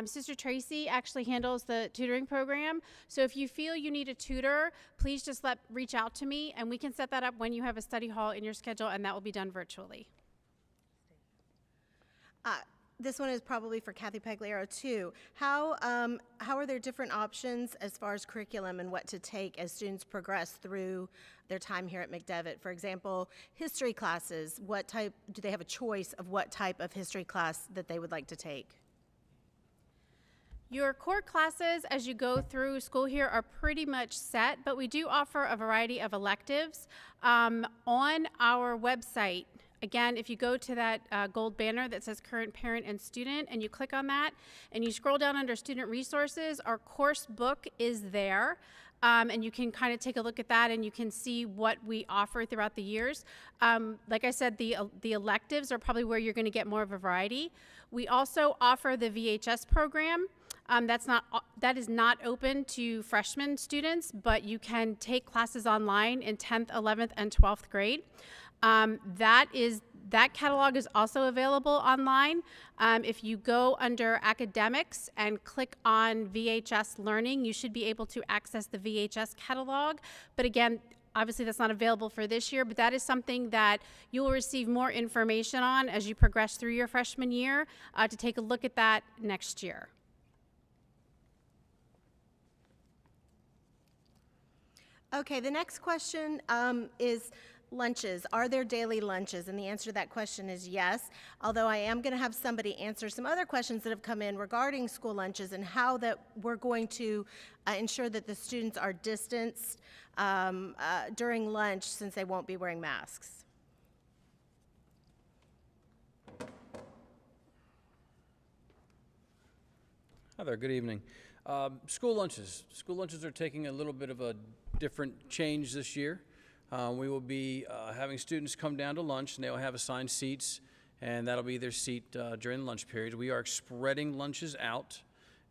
Sister Tracy actually handles the tutoring program. So if you feel you need a tutor, please just reach out to me and we can set that up when you have a study hall in your schedule, and that will be done virtually. This one is probably for Kathy Pagliaro too. How are there different options as far as curriculum and what to take as students progress through their time here at McDevitt? For example, history classes, do they have a choice of what type of history class that they would like to take? Your core classes as you go through school here are pretty much set, but we do offer a variety of electives. On our website, again, if you go to that gold banner that says current parent and student, and you click on that, and you scroll down under student resources, our course book is there. And you can kind of take a look at that, and you can see what we offer throughout the years. Like I said, the electives are probably where you're going to get more of a variety. We also offer the VHS program. That is not open to freshman students, but you can take classes online in 10th, 11th, and 12th grade. That catalog is also available online. If you go under academics and click on VHS learning, you should be able to access the VHS catalog. But again, obviously that's not available for this year, but that is something that you will receive more information on as you progress through your freshman year to take a look at that next year. Okay, the next question is lunches. Are there daily lunches? And the answer to that question is yes, although I am going to have somebody answer some other questions that have come in regarding school lunches and how that we're going to ensure that the students are distanced during lunch, since they won't be wearing masks. Hi there, good evening. School lunches. School lunches are taking a little bit of a different change this year. We will be having students come down to lunch, and they will have assigned seats, and that'll be their seat during the lunch period. We are spreading lunches out,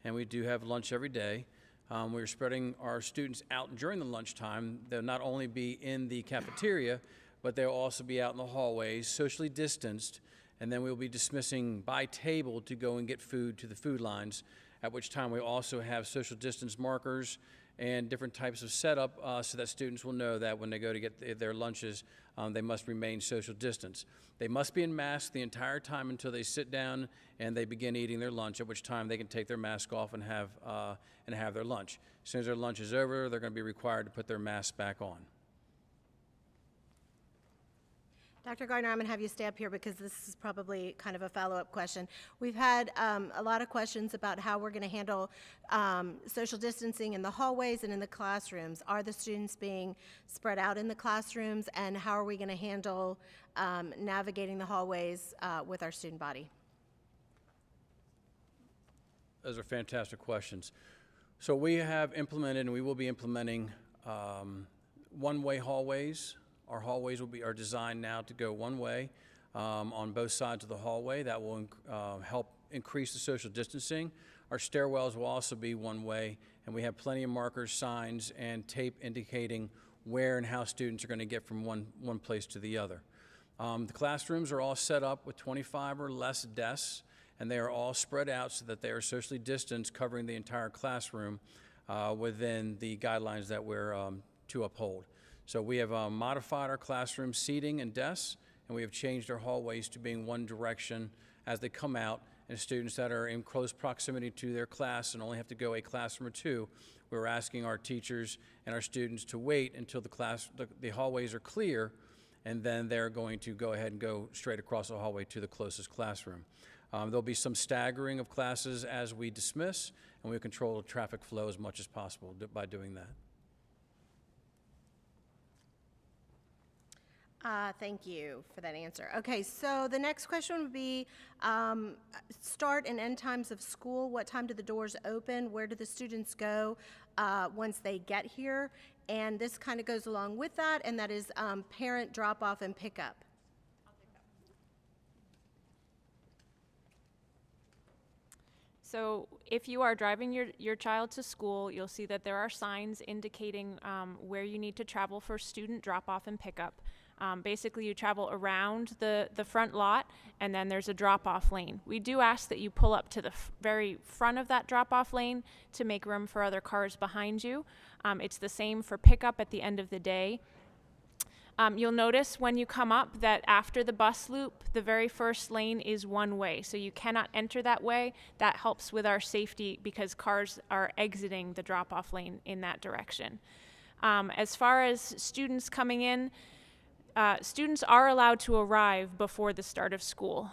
and we do have lunch every day. We're spreading our students out during the lunchtime. They'll not only be in the cafeteria, but they'll also be out in the hallways, socially distanced, and then we'll be dismissing by table to go and get food to the food lines, at which time we also have social distance markers and different types of setup so that students will know that when they go to get their lunches, they must remain social distance. They must be in masks the entire time until they sit down and they begin eating their lunch, at which time they can take their mask off and have their lunch. As soon as their lunch is over, they're going to be required to put their mask back on. Dr. Gardner, I'm going to have you stay up here because this is probably kind of a follow-up question. We've had a lot of questions about how we're going to handle social distancing in the hallways and in the classrooms. Are the students being spread out in the classrooms, and how are we going to handle navigating the hallways with our student body? Those are fantastic questions. So we have implemented, and we will be implementing one-way hallways. Our hallways are designed now to go one way on both sides of the hallway. That will help increase the social distancing. Our stairwells will also be one way, and we have plenty of markers, signs, and tape indicating where and how students are going to get from one place to the other. The classrooms are all set up with 25 or less desks, and they are all spread out so that they are socially distanced, covering the entire classroom within the guidelines that we're to uphold. So we have modified our classroom seating and desks, and we have changed our hallways to being one direction as they come out, and students that are in close proximity to their class and only have to go a classroom or two, we're asking our teachers and our students to wait until the hallways are clear, and then they're going to go ahead and go straight across the hallway to the closest classroom. There'll be some staggering of classes as we dismiss, and we'll control the traffic flow as much as possible by doing that. Thank you for that answer. Okay, so the next question would be start and end times of school. What time do the doors open? Where do the students go once they get here? And this kind of goes along with that, and that is parent drop-off and pickup. So if you are driving your child to school, you'll see that there are signs indicating where you need to travel for student drop-off and pickup. Basically, you travel around the front lot, and then there's a drop-off lane. We do ask that you pull up to the very front of that drop-off lane to make room for other cars behind you. It's the same for pickup at the end of the day. You'll notice when you come up that after the bus loop, the very first lane is one way, so you cannot enter that way. That helps with our safety because cars are exiting the drop-off lane in that direction. As far as students coming in, students are allowed to arrive before the start of school.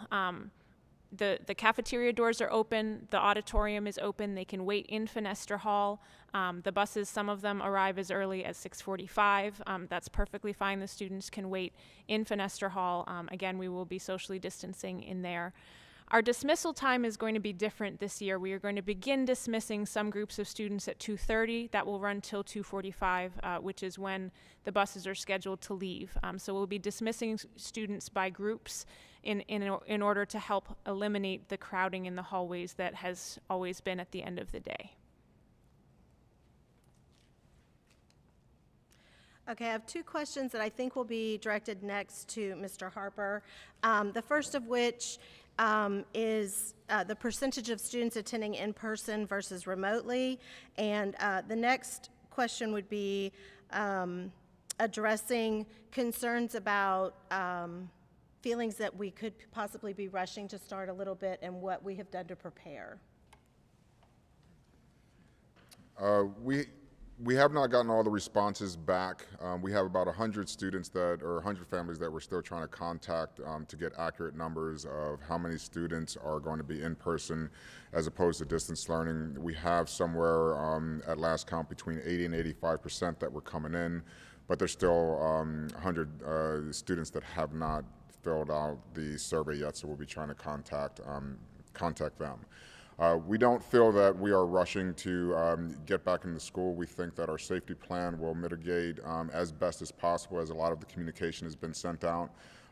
the cafeteria doors are open, the auditorium is open, they can wait in Fenestra Hall. The buses, some of them arrive as early as 6:45. That's perfectly fine. The students can wait in Fenestra Hall. Again, we will be socially distancing in there. Our dismissal time is going to be different this year. We are going to begin dismissing some groups of students at 2:30. That will run till 2:45, which is when the buses are scheduled to leave. So we'll be dismissing students by groups in order to help eliminate the crowding in the hallways that has always been at the end of the day. Okay, I have two questions that I think will be directed next to Mr. Harper. The first of which is the percentage of students attending in person versus remotely. And the next question would be addressing concerns about feelings that we could possibly be rushing to start a little bit and what we have done to prepare. We have not gotten all the responses back. We have about 100 students or 100 families that we're still trying to contact to get accurate numbers of how many students are going to be in person as opposed to distance learning. We have somewhere at last count between 80 and 85% that were coming in, but there's still 100 students that have not filled out the survey yet, so we'll be trying to contact them. We don't feel that we are rushing to get back into school. We think that our safety plan will mitigate as best as possible, as a lot of the communication has been sent out.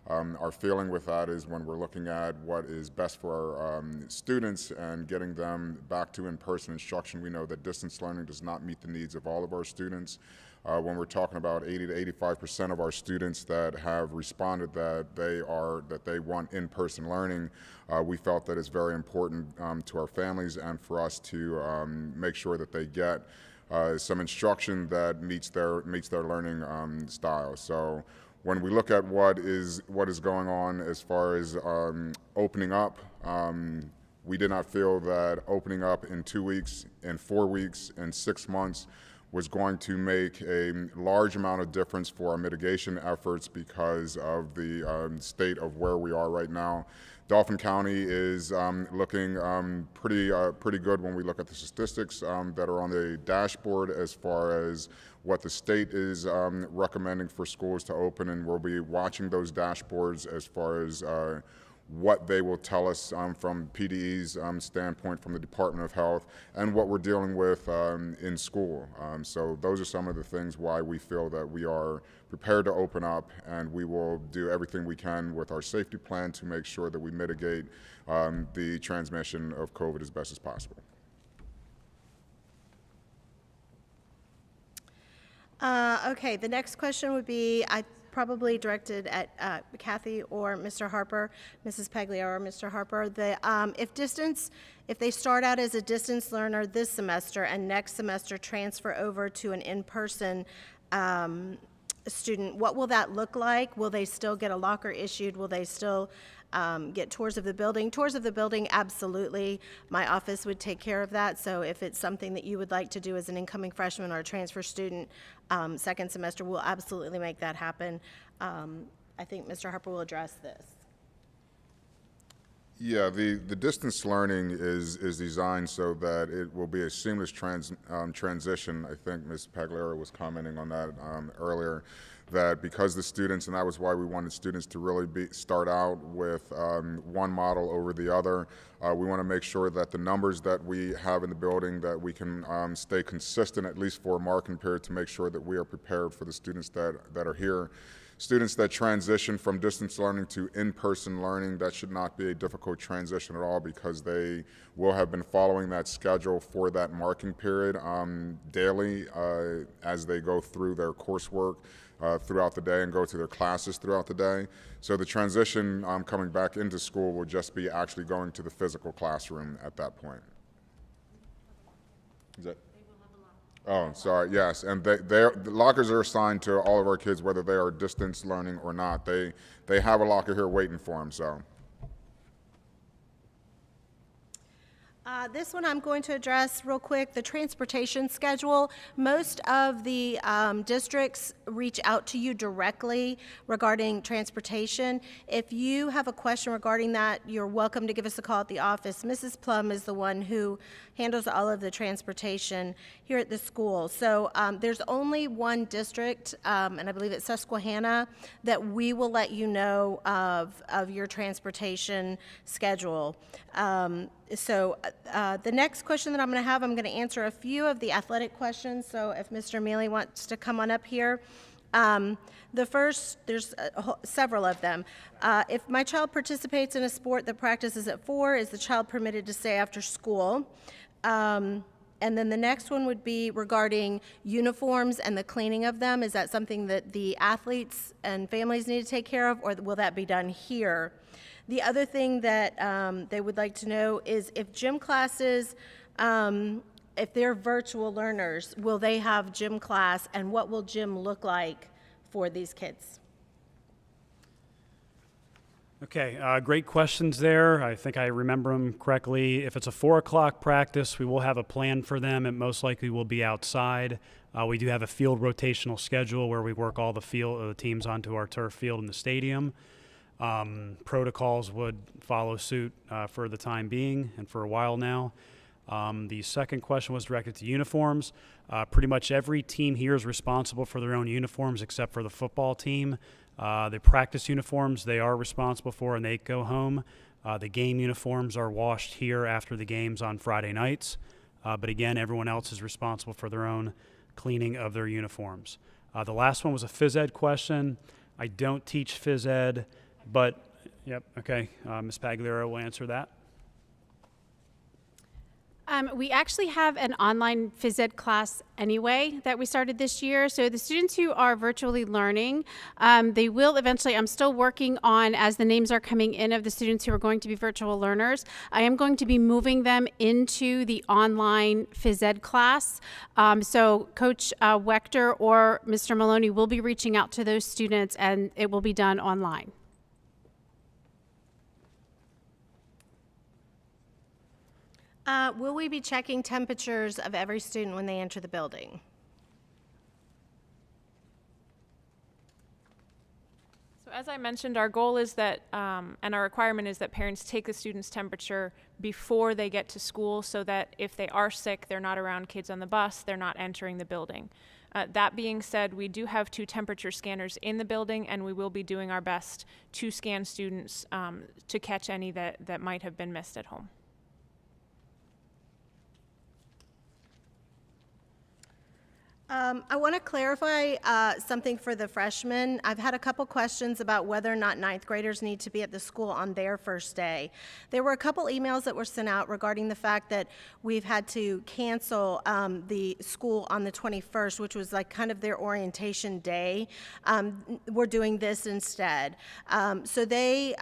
Our feeling with that is when we're looking at what is best for our students and getting them back to in-person instruction, we know that distance learning does not meet the needs of all of our students. When we're talking about 80 to 85% of our students that have responded that they want in-person learning, we felt that it's very important to our families and for us to make sure that they get some instruction that meets their learning style. So when we look at what is going on as far as opening up, we did not feel that opening up in 2 weeks, in 4 weeks, in 6 months was going to make a large amount of difference for our mitigation efforts because of the state of where we are right now. Dauphin County is looking pretty good when we look at the statistics that are on the dashboard as far as what the state is recommending for schools to open, and we'll be watching those dashboards as far as what they will tell us from PDE's standpoint, from the Department of Health, and what we're dealing with in school. So those are some of the things why we feel that we are prepared to open up, and we will do everything we can with our safety plan to make sure that we mitigate the transmission of COVID as best as possible. Okay, the next question would be, probably directed at Kathy or Mr. Harper, Mrs. Paglia or Mr. Harper. If they start out as a distance learner this semester and next semester transfer over to an in-person student, what will that look like? Will they still get a locker issued? Will they still get tours of the building? Tours of the building, absolutely. My office would take care of that. So if it's something that you would like to do as an incoming freshman or a transfer student second semester, we'll absolutely make that happen. I think Mr. Harper will address this. Yeah, the distance learning is designed so that it will be a seamless transition. I think Ms. Pagliara was commenting on that earlier, that because the students, and that was why we wanted students to really start out with one model over the other. We want to make sure that the numbers that we have in the building, that we can stay consistent at least for a marking period to make sure that we are prepared for the students that are here. Students that transition from distance learning to in-person learning, that should not be a difficult transition at all because they will have been following that schedule for that marking period daily as they go through their coursework throughout the day and go to their classes throughout the day. So the transition coming back into school will just be actually going to the physical classroom at that point. Is that? Oh, sorry, yes, and the lockers are assigned to all of our kids, whether they are distance learning or not. They have a locker here waiting for them, so. This one I'm going to address real quick, the transportation schedule. Most of the districts reach out to you directly regarding transportation. If you have a question regarding that, you're welcome to give us a call at the office. Mrs. Plum is the one who handles all of the transportation here at the school. So there's only one district, and I believe it's Susquehanna, that we will let you know of your transportation schedule. The next question that I'm going to answer a few of the athletic questions. So if Mr. Mealy wants to come on up here. The first, there's several of them. If my child participates in a sport that practices at 4, is the child permitted to stay after school? And then the next one would be regarding uniforms and the cleaning of them. Is that something that the athletes and families need to take care of, or will that be done here? The other thing that they would like to know is if gym classes, if they're virtual learners, will they have gym class, and what will gym look like for these kids? Okay, great questions there. I think I remember them correctly. If it's a 4 o'clock practice, we will have a plan for them. It most likely will be outside. We do have a field rotational schedule where we work all the teams onto our turf field in the stadium. Protocols would follow suit for the time being and for a while now. The second question was directed to uniforms. Pretty much every team here is responsible for their own uniforms except for the football team. The practice uniforms they are responsible for, and they go home. The game uniforms are washed here after the games on Friday nights. But again, everyone else is responsible for their own cleaning of their uniforms. The last one was a phys ed question. I don't teach phys ed, but, yep, okay. Ms. Pagliaro will answer that. We actually have an online phys ed class anyway that we started this year. So the students who are virtually learning, they will eventually, I'm still working on, as the names are coming in of the students who are going to be virtual learners, I am going to be moving them into the online phys ed class. So Coach Wechter or Mr. Maloney will be reaching out to those students, and it will be done online. Will we be checking temperatures of every student when they enter the building? So as I mentioned, our goal is that, and our requirement is that parents take the student's temperature before they get to school, so that if they are sick, they're not around kids on the bus, they're not entering the building. That being said, we do have 2 temperature scanners in the building, and we will be doing our best to scan students to catch any that might have been missed at home. I want to clarify something for the freshmen. I've had a couple questions about whether or not 9th graders need to be at the school on their first day. There were a couple emails that were sent out regarding the fact that we've had to cancel the school on the 21st, which was like kind of their orientation day. We're doing this instead. So they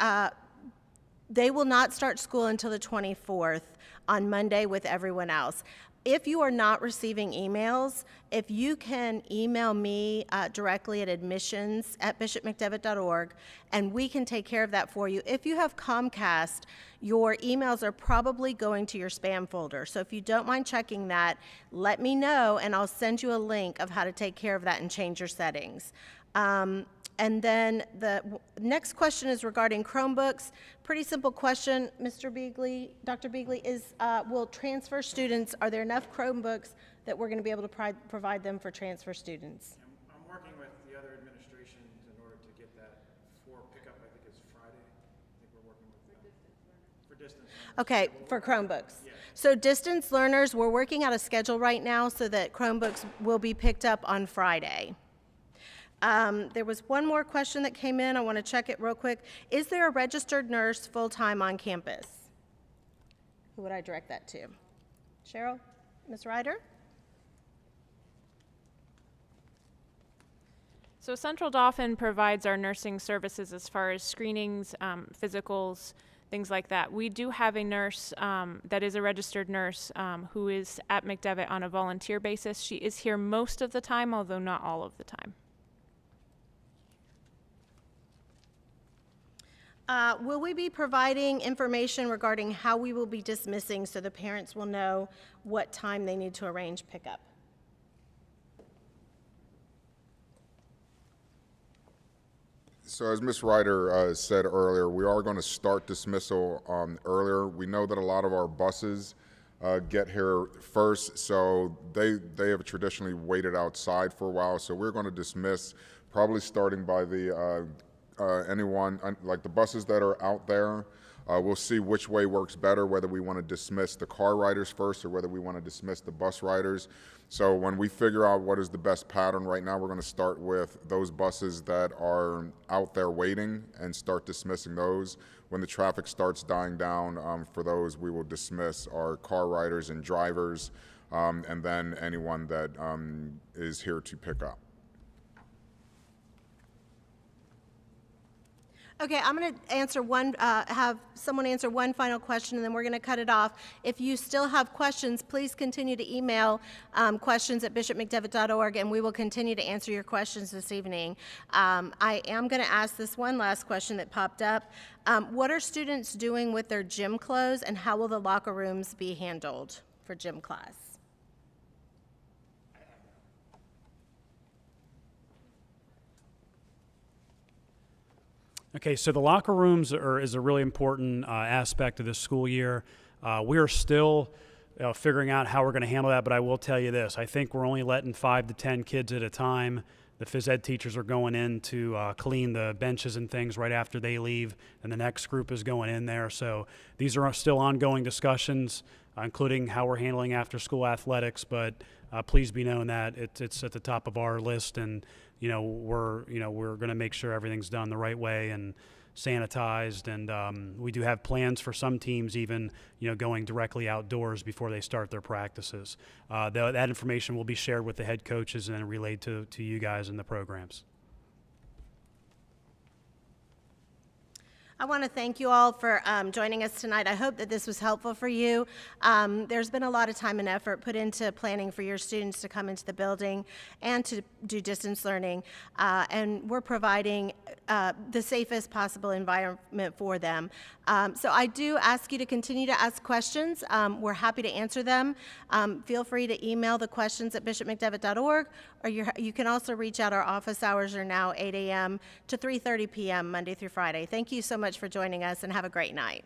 will not start school until the 24th on Monday with everyone else. If you are not receiving emails, if you can email me directly at admissions@bishopmcdevitt.org, and we can take care of that for you. If you have Comcast, your emails are probably going to your spam folder. So if you don't mind checking that, let me know, and I'll send you a link of how to take care of that and change your settings. And then the next question is regarding Chromebooks. Pretty simple question, Mr. Beagley, Dr. Beagley, is will transfer students, are there enough Chromebooks that we're going to be able to provide them for transfer students? I'm working with the other administrations in order to get that for pickup. I think it's Friday. I think we're working with for distance learners. Okay, for Chromebooks. Yeah. So distance learners, we're working out a schedule right now so that Chromebooks will be picked up on Friday. There was one more question that came in. I want to check it real quick. Is there a registered nurse full-time on campus? Who would I direct that to? Cheryl? Ms. Ryder? So Central Dauphin provides our nursing services as far as screenings, physicals, things like that. We do have a nurse that is a registered nurse who is at McDevitt on a volunteer basis. She is here most of the time, although not all of the time. Will we be providing information regarding how we will be dismissing so the parents will know what time they need to arrange pickup? So as Ms. Ryder said earlier, we are going to start dismissal earlier. We know that a lot of our buses get here first, so they have traditionally waited outside for a while. So we're going to dismiss probably starting by the anyone like the buses that are out there. We'll see which way works better, whether we want to dismiss the car riders first or whether we want to dismiss the bus riders. So when we figure out what is the best pattern right now, we're going to start with those buses that are out there waiting and start dismissing those. When the traffic starts dying down for those, we will dismiss our car riders and drivers, and then anyone that is here to pick up. Okay, I'm going to answer have someone answer one final question, and then we're going to cut it off. If you still have questions, please continue to email questions@bishopmcdevitt.org, and we will continue to answer your questions this evening. I am going to ask this one last question that popped up. What are students doing with their gym clothes, and how will the locker rooms be handled for gym class? Okay, so the locker rooms is a really important aspect of this school year. We are still figuring out how we're going to handle that, but I will tell you this. I think we're only letting 5 to 10 kids at a time. The phys ed teachers are going in to clean the benches and things right after they leave, and the next group is going in there. So these are still ongoing discussions, including how we're handling after-school athletics, but please be known that it's at the top of our list, and we're going to make sure everything's done the right way and sanitized, and we do have plans for some teams even going directly outdoors before they start their practices. That information will be shared with the head coaches and then relayed to you guys in the programs. I want to thank you all for joining us tonight. I hope that this was helpful for you. There's been a lot of time and effort put into planning for your students to come into the building and to do distance learning, and we're providing the safest possible environment for them. So I do ask you to continue to ask questions. We're happy to answer them. Feel free to email the questions at bishopmcdevitt.org, or you can also reach out. Our office hours are now 8 a.m. to 3:30 p.m. Monday through Friday. Thank you so much for joining us, and have a great night.